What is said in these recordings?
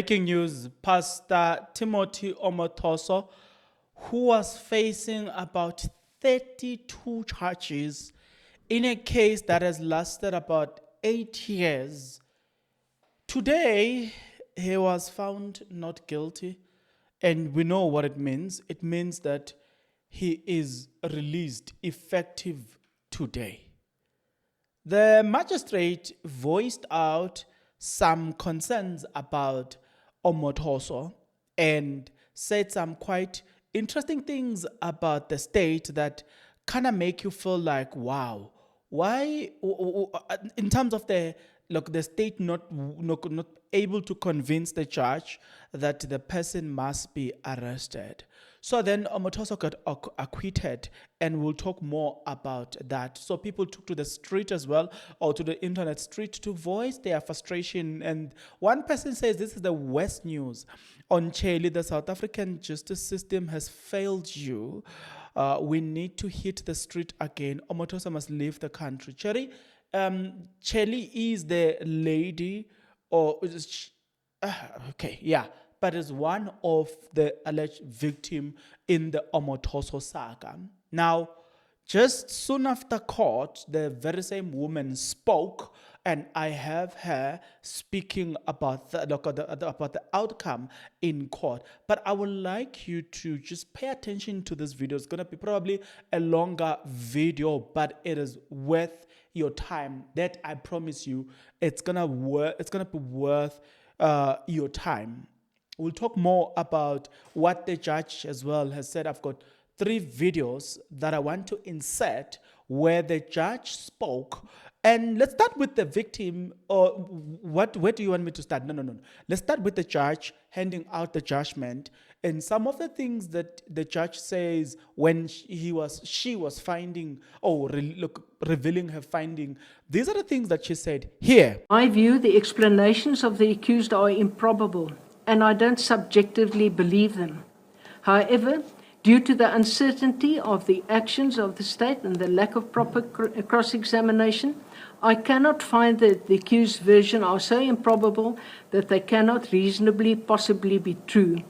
Breaking news, Pastor Timothy Omotoso, who was facing about 32 charges in a case that has lasted about 8 years. Today, he was found not guilty, and we know what it means. It means that he is released effective today. The magistrate voiced out some concerns about Omotoso and said some quite interesting things about the state that kind of make you feel like, wow, why, in terms of the state not able to convince the judge that the person must be arrested. So then Omotoso got acquitted, and we'll talk more about that. So people took to the street as well, or to the internet street, to voice their frustration. And one person says this is the worst news. On Chile, the South African justice system has failed you. We need to hit the street again. Omotoso must leave the country. Chile is the lady, or okay, yeah, but is one of the alleged victim in the Omotoso saga. Now, just soon after court, the very same woman spoke, and I have her speaking about about the outcome in court. But I would like you to just pay attention to this video. It's going to be probably a longer video, but it is worth your time. That I promise you, it's gonna be worth your time. We'll talk more about what the judge as well has said. I've got 3 videos that I want to insert where the judge spoke. And let's start with the victim. Or where do you want me to start? No. Let's start with the judge handing out the judgment, and some of the things that the judge says when she was finding, revealing her finding. These are the things that she said here. I view the explanations of the accused are improbable, and I don't subjectively believe them. However, due to the uncertainty of the actions of the state and the lack of proper cross-examination, I cannot find that the accused version are so improbable that they cannot reasonably possibly be true.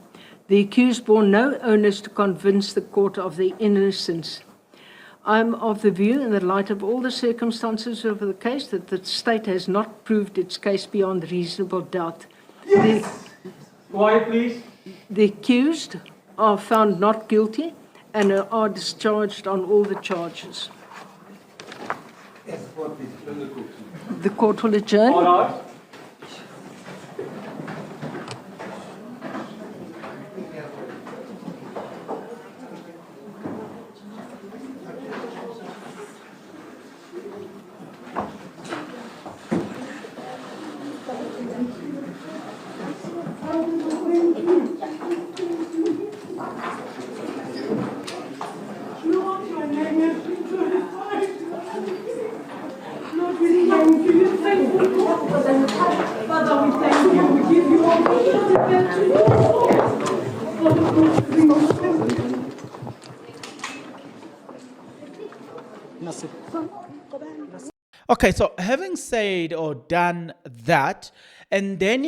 The accused bore no onus to convince the court of their innocence. I'm of the view, in the light of all the circumstances of the case, that the state has not proved its case beyond reasonable doubt. Yes! Quiet, please. The accused are found not guilty and are discharged on all the charges. The court will adjourn. All right. Father, we thank you. We give you all Okay, so having said or done that, and then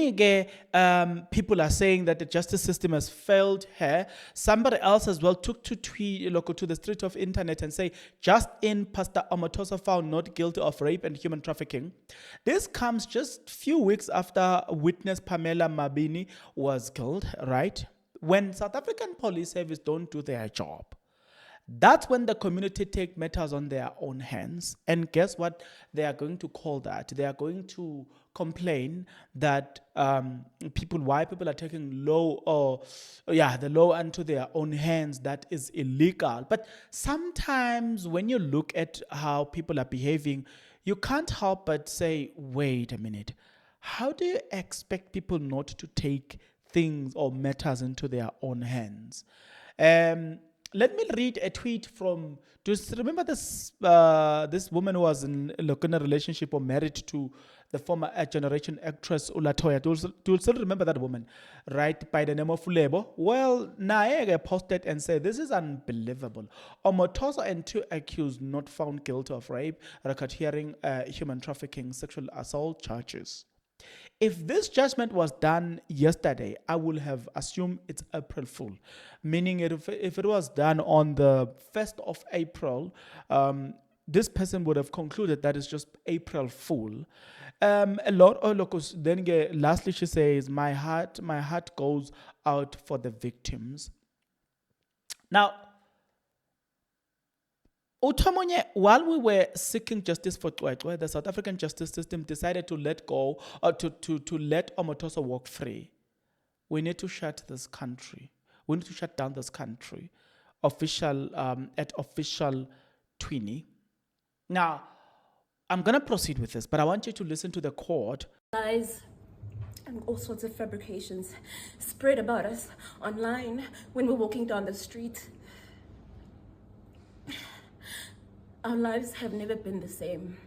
people are saying that the justice system has failed her. Somebody else as well took to the street of internet and say, just in, Pastor Omotoso found not guilty of rape and human trafficking. This comes just few weeks after witness Pamela Mabini was killed, right? When South African Police Service don't do their job, that's when the community take matters on their own hands. And guess what they are going to call that? They are going to complain that why people are taking the law into their own hands. That is illegal. But sometimes when you look at how people are behaving, you can't help but say, wait a minute. How do you expect people not to take things or matters into their own hands? Let me read a tweet from. Do you remember this woman who was in a relationship or married to the former generation actress Ulatoya? Do you still remember that woman, right? By the name of Fulebo. Well, Naege posted and said, "This is unbelievable. Omotoso and 2 accused not found guilty of rape, record hearing human trafficking, sexual assault charges." If this judgment was done yesterday, I would have assumed it's April Fool. Meaning if it was done on the 1st of April, this person would have concluded that it's just April Fool. A lot of locals then lastly she says, my heart goes out for the victims. Now, Utomonye, while we were seeking justice for Twetwe, the South African justice system decided to let go, or to let Omotoso walk free. We need to shut this country. We need to shut down this country. At official 20. Now, I'm going to proceed with this, but I want you to listen to the court. Lies and all sorts of fabrications spread about us online when we're walking down the street. Our lives have never been the same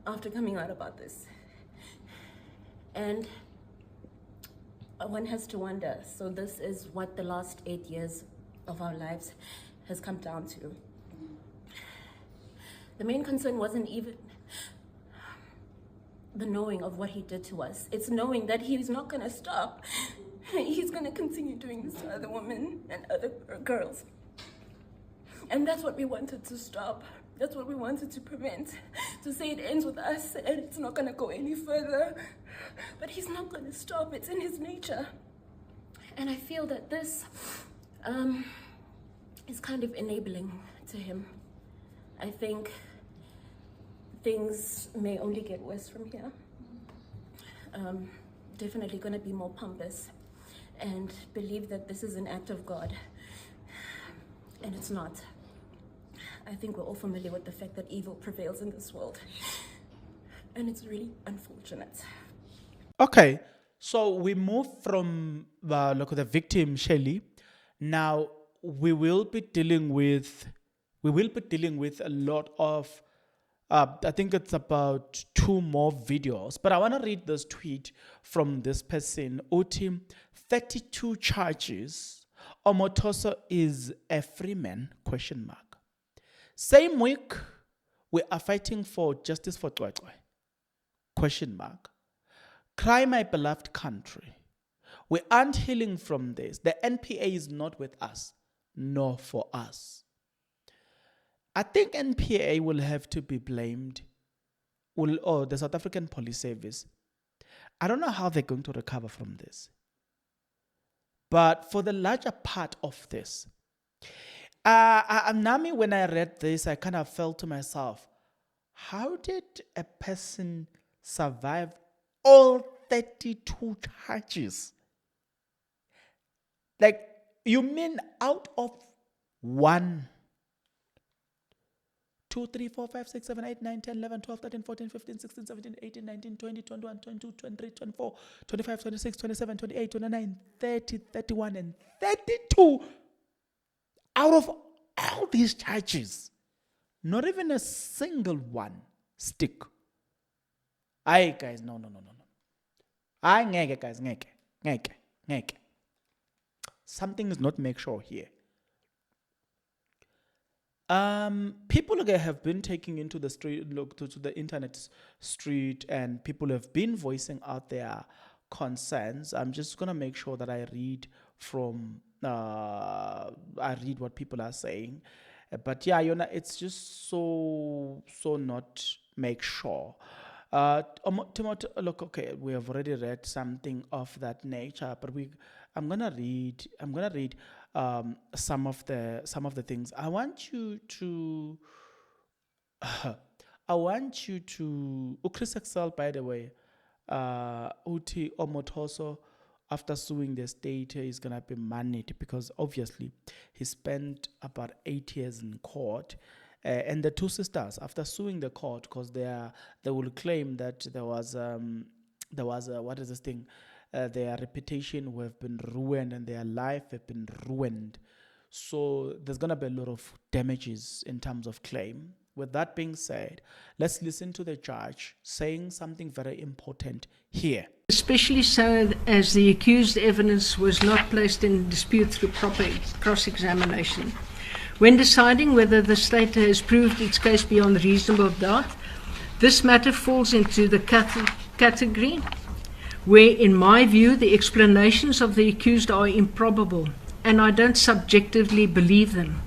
after coming out about this. And one has to wonder, so this is what the last 8 years of our lives has come down to. The main concern wasn't even the knowing of what he did to us. It's knowing that he's not gonna stop. He's gonna continue doing this to other women and other girls. And that's what we wanted to stop. That's what we wanted to prevent. To say it ends with us and it's not gonna go any further. But he's not gonna stop. It's in his nature. And I feel that this is kind of enabling to him. I think things may only get worse from here. Definitely gonna be more pompous and believe that this is an act of God. And it's not. I think we're all familiar with the fact that evil prevails in this world. And it's really unfortunate. Okay, so we move from the victim, Shelley. Now we will be dealing with a lot of I think it's about 2 more videos, but I want to read this tweet from this person. Uti, 32 charges. Omotoso is a free man, ? Same week, we are fighting for justice for Twetwe, ? Cry my beloved country. We aren't healing from this. The NPA is not with us, nor for us. I think NPA will have to be blamed, or the South African Police Service. I don't know how they're going to recover from this. But for the larger part of this, Nami, when I read this, I kind of felt to myself, how did a person survive all 32 charges? Like, you mean out of 1, 2, 3, 4, 5, 6, 7, 8, 9, 10, 11, 12, 13, 14, 15, 16, 17, 18, 19, 20, 21, 22, 23, 24, 25, 26, 27, 28, 29, 30, 31, and 32 out of all these charges. Not even a single one stick. Aye, guys, no. Aye, ngeke, guys, ngeke. Something is not make sure here. People have been taking into the street, to the internet street, and people have been voicing out their concerns. I'm just gonna make sure that I read what people are saying. But yeah, it's just so not make sure. Timothy, look, okay, we have already read something of that nature, but I'm gonna read some of the things. I want you to Chris Excel, by the way, Uti Omotoso, after suing the state, is gonna be managed because obviously he spent about 8 years in court. And the 2 sisters, after suing the court, because they will claim that there was what is this thing? Their reputation will have been ruined and their life have been ruined. So there's gonna be a lot of damages in terms of claim. With that being said, let's listen to the judge saying something very important here. Especially so as the accused evidence was not placed in dispute through proper cross-examination. When deciding whether the state has proved its case beyond reasonable doubt, this matter falls into the category, where, in my view, the explanations of the accused are improbable, and I don't subjectively believe them.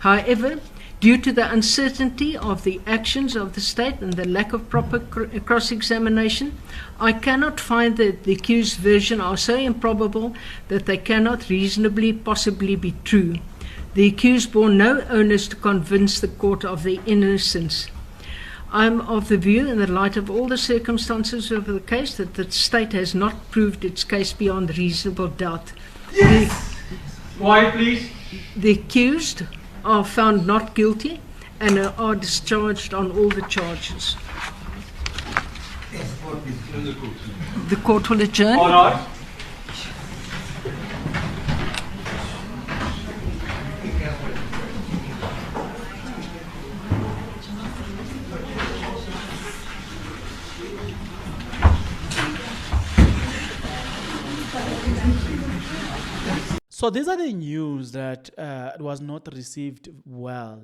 However, due to the uncertainty of the actions of the state and the lack of proper cross-examination, I cannot find that the accused version are so improbable that they cannot reasonably possibly be true. The accused bore no onus to convince the court of their innocence. I'm of the view, in the light of all the circumstances of the case, that the state has not proved its case beyond reasonable doubt. Quiet, please. The accused are found not guilty and are discharged on all the charges. The court will adjourn. All right. So these are the news that was not received well.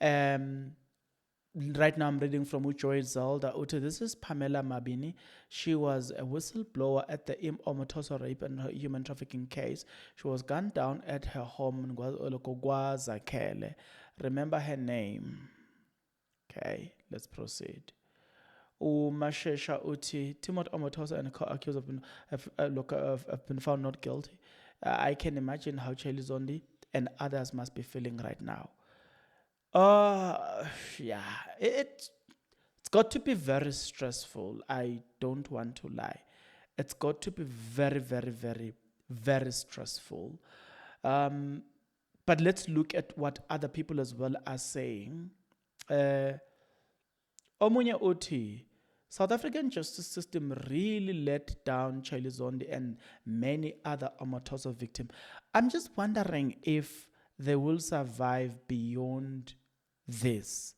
Right now I'm reading from Ujoy Zelda. This is Pamela Mabini. She was a whistleblower at the Omotoso rape and human trafficking case. She was gunned down at her home in KwaZulu. Remember her name. Okay, let's proceed. Umashesha Uti, Timothy Omotoso and co-accused have been found not guilty. I can imagine how Charlie Zondi and others must be feeling right now. Yeah, it's got to be very stressful. I don't want to lie. It's got to be very, very, very, very stressful. But let's look at what other people as well are saying. Omunye Oti, South African justice system really let down Charlie Zondi and many other Omotoso victims. I'm just wondering if they will survive beyond this.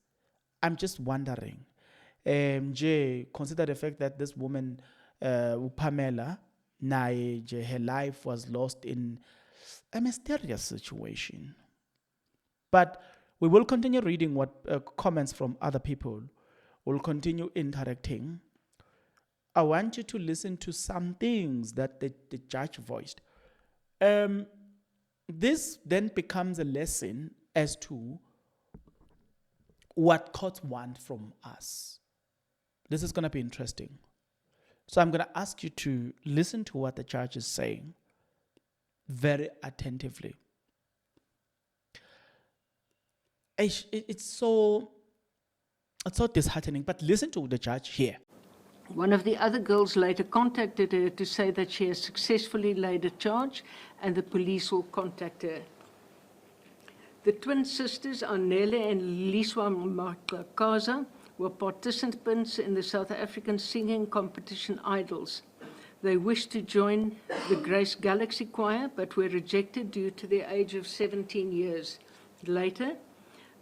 I'm just wondering. Consider the fact that this woman, Pamela, her life was lost in a mysterious situation. But we will continue reading what comments from other people. We'll continue interacting. I want you to listen to some things that the judge voiced. This then becomes a lesson as to what courts want from us. This is going to be interesting. So I'm going to ask you to listen to what the judge is saying very attentively. It's so disheartening, but listen to the judge here. One of the other girls later contacted her to say that she has successfully laid a charge and the police will contact her. The twin sisters, Anele and Liswa Makakaza, were participants in the South African singing competition Idols. They wished to join the Grace Galaxy Choir, but were rejected due to their age of 17 years. Later,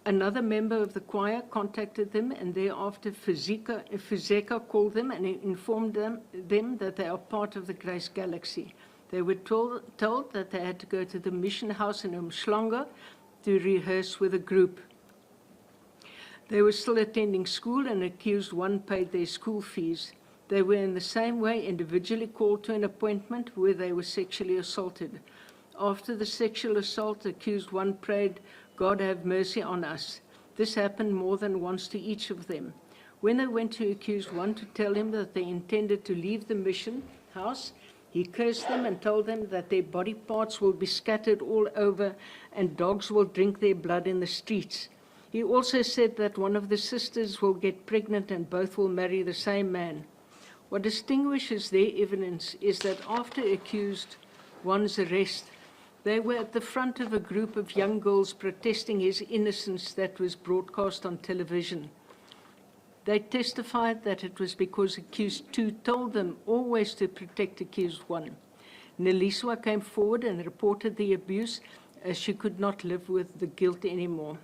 another member of the choir contacted them, and thereafter Fizeka called them and informed them that they are part of the Grace Galaxy. They were told that they had to go to the mission house in Umhlanga to rehearse with a group. They were still attending school, and accused one paid their school fees. They were in the same way individually called to an appointment where they were sexually assaulted. After the sexual assault, accused one prayed, "God have mercy on us." This happened more than once to each of them. When they went to accused one to tell him that they intended to leave the mission house, he cursed them and told them that their body parts will be scattered all over and dogs will drink their blood in the streets. He also said that one of the sisters will get pregnant and both will marry the same man. What distinguishes their evidence is that after accused one's arrest, they were at the front of a group of young girls protesting his innocence that was broadcast on television. They testified that it was because accused two told them always to protect accused one. Neliswa came forward and reported the abuse as she could not live with the guilt anymore.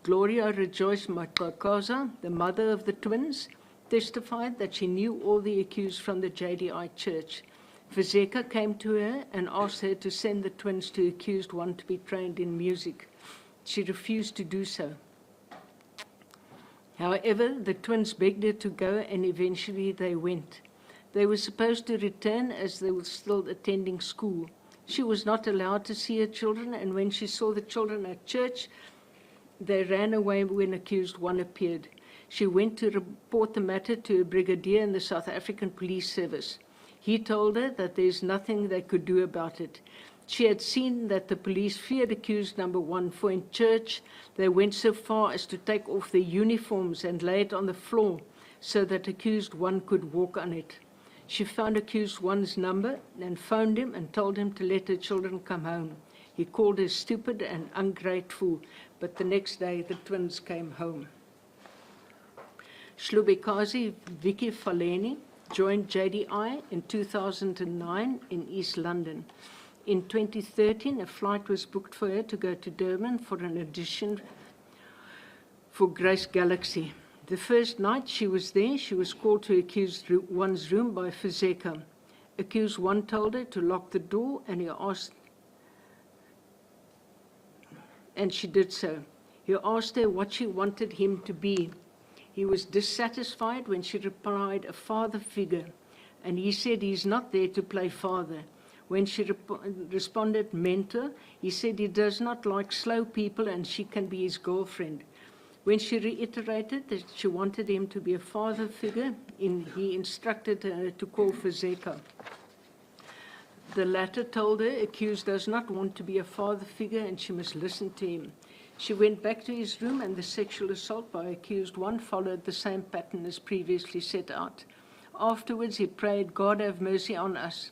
Gloria Rejoice Makakaza, the mother of the twins, testified that she knew all the accused from the JDI church. Fizeka came to her and asked her to send the twins to accused one to be trained in music. She refused to do so. However, the twins begged her to go, and eventually they went. They were supposed to return as they were still attending school. She was not allowed to see her children, and when she saw the children at church, they ran away when accused one appeared. She went to report the matter to a brigadier in the South African Police Service. He told her that there is nothing they could do about it. She had seen that the police feared accused number one, for in church they went so far as to take off their uniforms and lay it on the floor so that accused one could walk on it. She found accused one's number and phoned him and told him to let her children come home. He called her stupid and ungrateful, but the next day the twins came home. Shlubikazi Vicky Faleni joined JDI in 2009 in East London. In 2013, a flight was booked for her to go to Durban for an audition for Grace Galaxy. The first night she was there, she was called to accused one's room by Fazeka. Accused one told her to lock the door, and she did so. He asked her what she wanted him to be. He was dissatisfied when she replied, a father figure, and he said he's not there to play father. When she responded, mentor, he said he does not like slow people and she can be his girlfriend. When she reiterated that she wanted him to be a father figure, he instructed her to call for Zeka. The latter told her accused does not want to be a father figure and she must listen to him. She went back to his room, and the sexual assault by accused one followed the same pattern as previously set out. Afterwards, he prayed, God have mercy on us.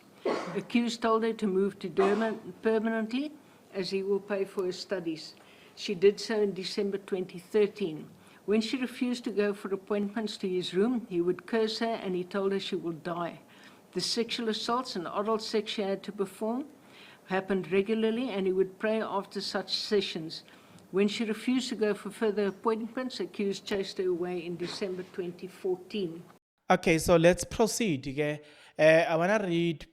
Accused told her to move to Durban permanently as he will pay for her studies. She did so in December 2013. When she refused to go for appointments to his room, he would curse her and he told her she will die. The sexual assaults and oral sex she had to perform happened regularly, and he would pray after such sessions. When she refused to go for further appointments, accused chased her away in December 2014. Okay, so let's proceed. Okay? I want to read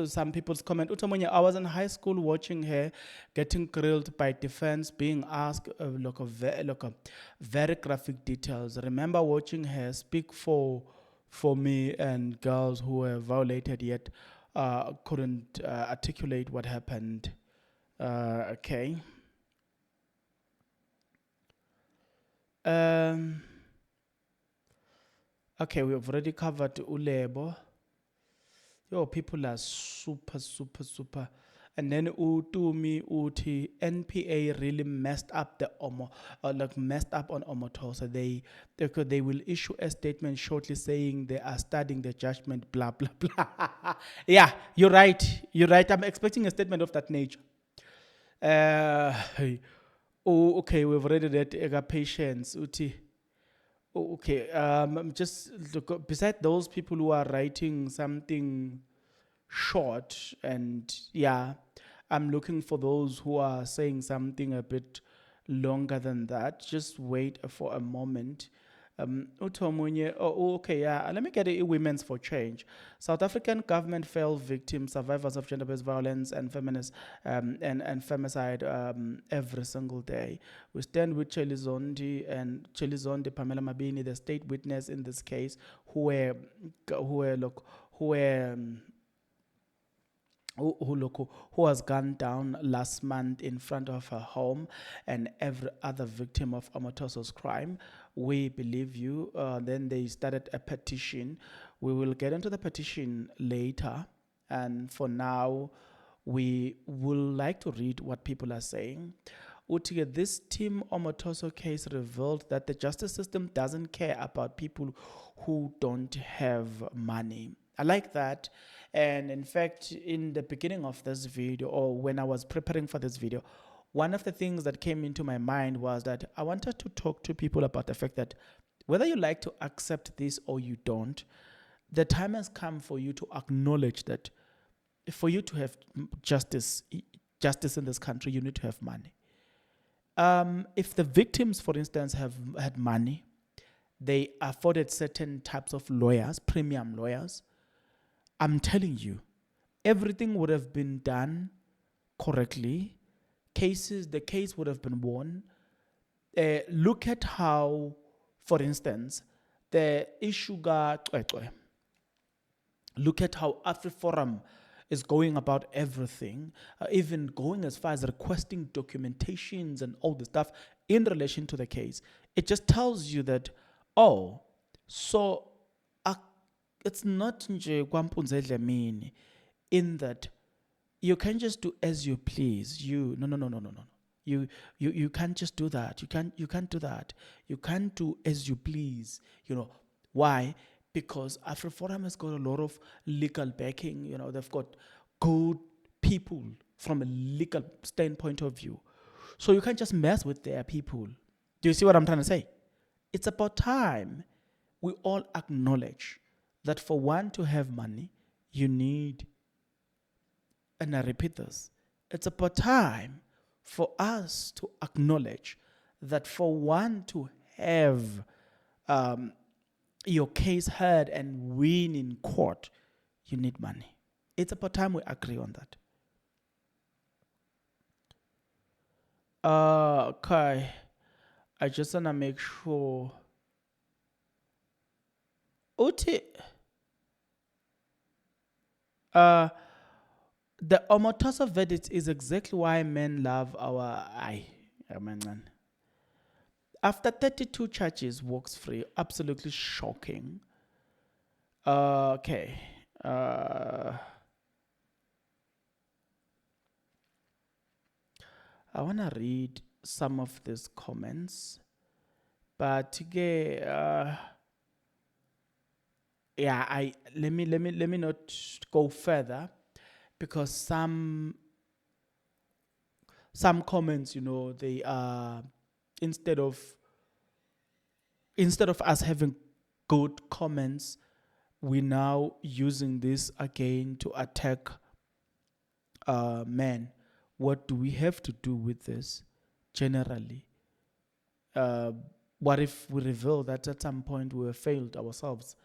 some people's comment. Utamonya, I was in high school watching her getting grilled by defense, being asked very graphic details. Remember watching her speak for me and girls who were violated yet couldn't articulate what happened. Okay. Okay, we have already covered Ulebo. Yo, people are super. And then Utumi Uti NPA really messed up messed up on Omotoso. They will issue a statement shortly saying they are studying the judgment, blah blah blah. Yeah, you're right. I'm expecting a statement of that nature. Oh, okay, we've already read patience. Uti. Oh, okay. Just look, beside those people who are writing something short, and yeah, I'm looking for those who are saying something a bit longer than that. Just wait for a moment. Okay, yeah. Let me get it. Women's for Change. South African government failed victims, survivors of gender-based violence and feminist and femicide every single day. We stand with Cheli Zondi, Pamela Mabini, the state witness in this case, who was gunned down last month in front of her home, and every other victim of Omotoso's crime. We believe you. Then they started a petition. We will get into the petition later, and for now, we will like to read what people are saying. Utige, this Team Omotoso case revealed that the justice system doesn't care about people who don't have money. I like that. And in fact, in the beginning of this video, or when I was preparing for this video, one of the things that came into my mind was that I wanted to talk to people about the fact that whether you like to accept this or you don't, the time has come for you to acknowledge that for you to have justice in this country, you need to have money. If the victims, for instance, have had money, they afforded certain types of lawyers, premium lawyers, I'm telling you, everything would have been done correctly. The case would have been won. Look at how For instance, the issue ga Cwecwe. Look at how AfriForum is going about everything, even going as far as requesting documentations and all the stuff in relation to the case. It just tells you that, oh, so it's not nje kwampunze Dlamini, in that you can't just do as you please. No. You can't just do that. You can't do that. You can't do as you please. Why? Because AfriForum has got a lot of legal backing. They've got good people from a legal standpoint of view. So you can't just mess with their people. Do you see what I'm trying to say? It's about time we all acknowledge that for one to have money, you need, and I repeat this, it's about time for us to acknowledge that for one to have your case heard and win in court, you need money. It's about time we agree on that. Okay. I just want to make sure. Uti. The Omotoso verdict is exactly why men love our eye. After 32 charges, walks free. Absolutely shocking. Okay. I want to read some of these comments, but let me not go further, because some comments, they are, instead of us having good comments, we're now using this again to attack men. What do we have to do with this generally? What if we reveal that at some point we have failed ourselves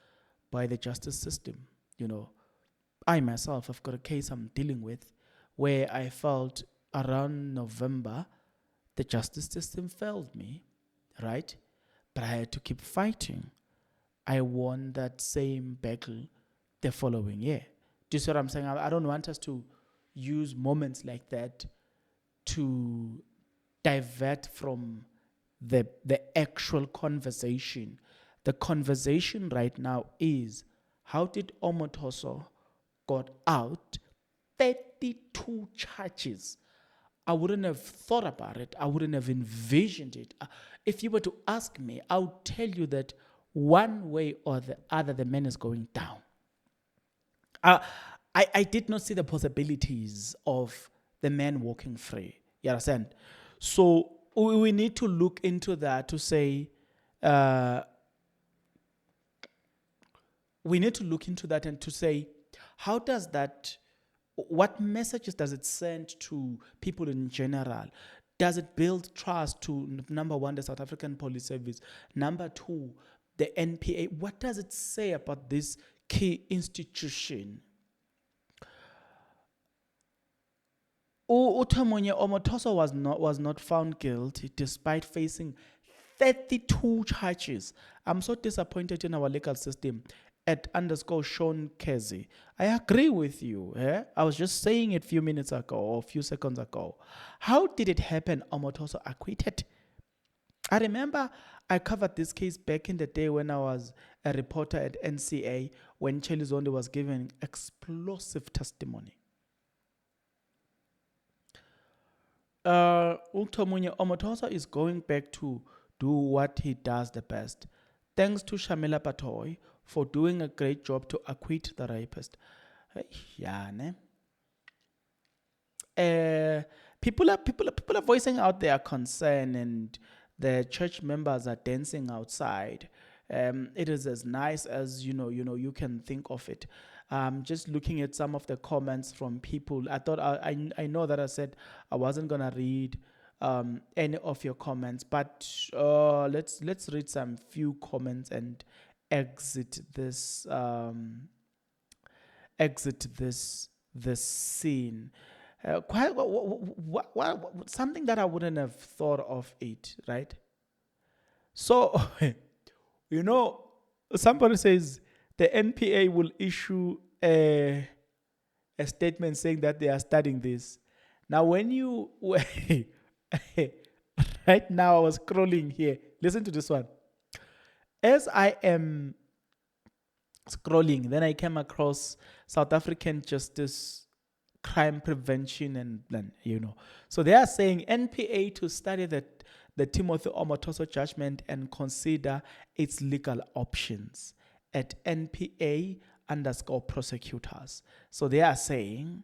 by the justice system? I myself have got a case I'm dealing with where I felt around November the justice system failed me, right? But I had to keep fighting. I won that same battle the following year. Do you see what I'm saying? I don't want us to use moments like that to divert from the actual conversation. The conversation right now is, how did Omotoso got out 32 charges? I wouldn't have thought about it. I wouldn't have envisioned it. If you were to ask me, I would tell you that one way or the other, the man is going down. I did not see the possibilities of the man walking free. You understand? So we need to look into that to say, we need to look into that and to say, how does that, what messages does it send to people in general? Does it build trust to, number one, the South African Police Service? Number two, the NPA. What does it say about this key institution? Utamunye Omotoso was not found guilty despite facing 32 charges. I'm so disappointed in our legal system. @_Sean Kezi. I agree with you. I was just saying it a few minutes ago or a few seconds ago. How did it happen Omotoso acquitted? I remember I covered this case back in the day when I was a reporter at NCA, when Chelly Zondo was giving explosive testimony. Ultomunye Omotoso is going back to do what he does the best. Thanks to Shamila Patoy for doing a great job to acquit the rapist. People are voicing out their concern, and the church members are dancing outside. It is as nice as you can think of it. Just looking at some of the comments from people, I thought I know that I said I wasn't gonna read any of your comments, but let's read some few comments and exit this scene. Something that I wouldn't have thought of it, right? So You know, somebody says the NPA will issue a statement saying that they are studying this. Now, when you right now, I was scrolling here. Listen to this one. As I am scrolling, then I came across South African Justice Crime Prevention and Plan, So they are saying NPA to study the Timothy Omotoso judgment and consider its legal options at NPA underscore prosecutors. So they are saying,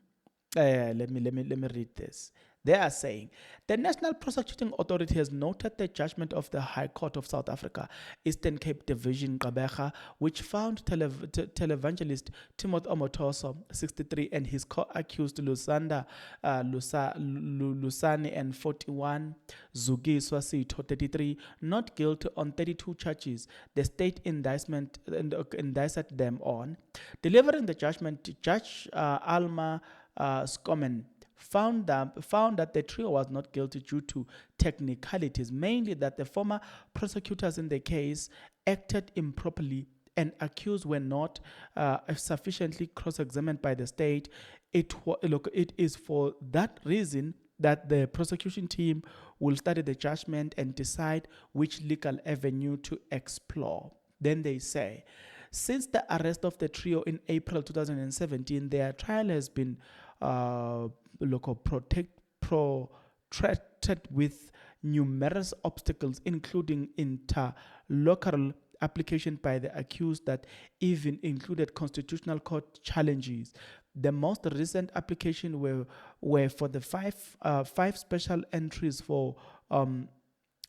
let me read this. They are saying the National Prosecuting Authority has noted the judgment of the High Court of South Africa, Eastern Cape Division, Gqeberha, which found televangelist Timothy Omotoso, 63, and his co-accused Lusani and 41, Zugiswa Sito, 33, not guilty on 32 charges the state indicted them on. Delivering the judgment, Judge Alma Skomen found that the trio was not guilty due to technicalities, mainly that the former prosecutors in the case acted improperly and accused were not sufficiently cross-examined by the state. It is for that reason that the prosecution team will study the judgment and decide which legal avenue to explore. Then they say, since the arrest of the trio in April 2017, their trial has been protracted with numerous obstacles, including interlocutory application by the accused that even included constitutional court challenges. The most recent application were for the five special entries for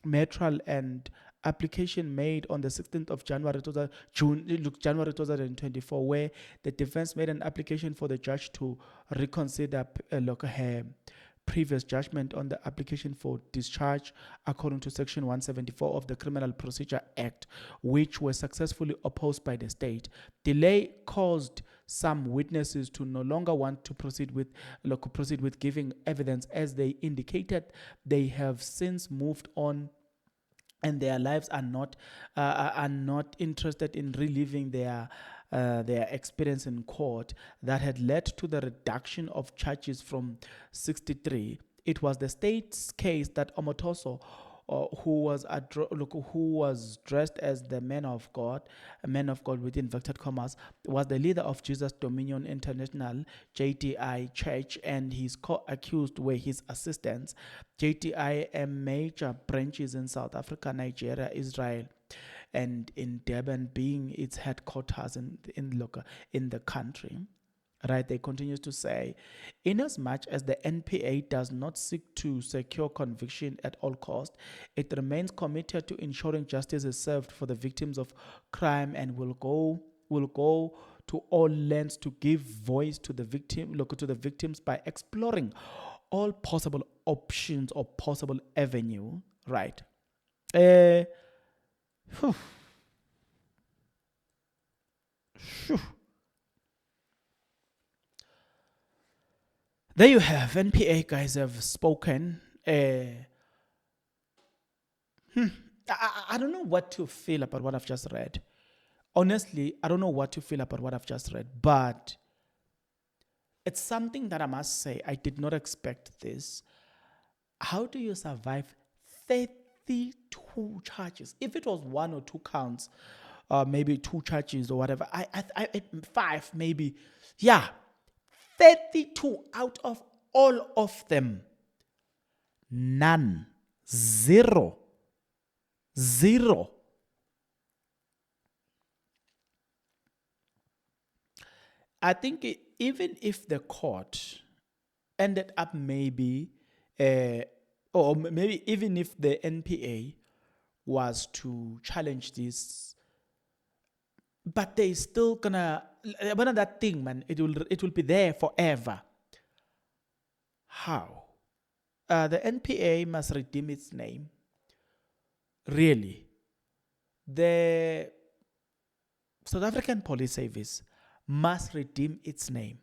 Metral and application made on the 16th of January 2024, where the defense made an application for the judge to reconsider her previous judgment on the application for discharge according to Section 174 of the Criminal Procedure Act, which were successfully opposed by the state. Delay caused some witnesses to no longer want to proceed with giving evidence, as they indicated they have since moved on and their lives are not interested in reliving their experience in court that had led to the reduction of charges from 63. It was the state's case that Omotoso, who was dressed as the man of God with inverted commas, was the leader of Jesus Dominion International (JDI) Church, and his co-accused were his assistants. JDI major branches in South Africa, Nigeria, Israel, and in Durban, being its headquarters in the country. Right, they continue to say, inasmuch as the NPA does not seek to secure conviction at all costs, it remains committed to ensuring justice is served for the victims of crime and will go to all lengths to give voice to the victims by exploring all possible options or possible avenue. Right. Phew. There you have, NPA guys have spoken. I don't know what to feel about what I've just read. Honestly, I don't know what to feel about what I've just read, but it's something that I must say, I did not expect this. How do you survive 32 charges? If it was one or two counts, maybe 2 charges or whatever, I 5 maybe, yeah. 32 out of all of them. None. Zero. I think even if the court ended up maybe, or maybe even if the NPA was to challenge this, but they still gonna, one of that thing, man, it will be there forever. How? The NPA must redeem its name. Really. The South African Police Service must redeem its name.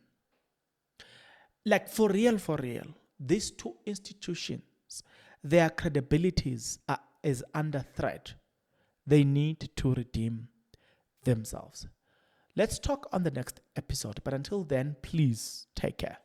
Like for real, these two institutions, their credibilities is under threat. They need to redeem themselves. Let's talk on the next episode, but until then, please take care.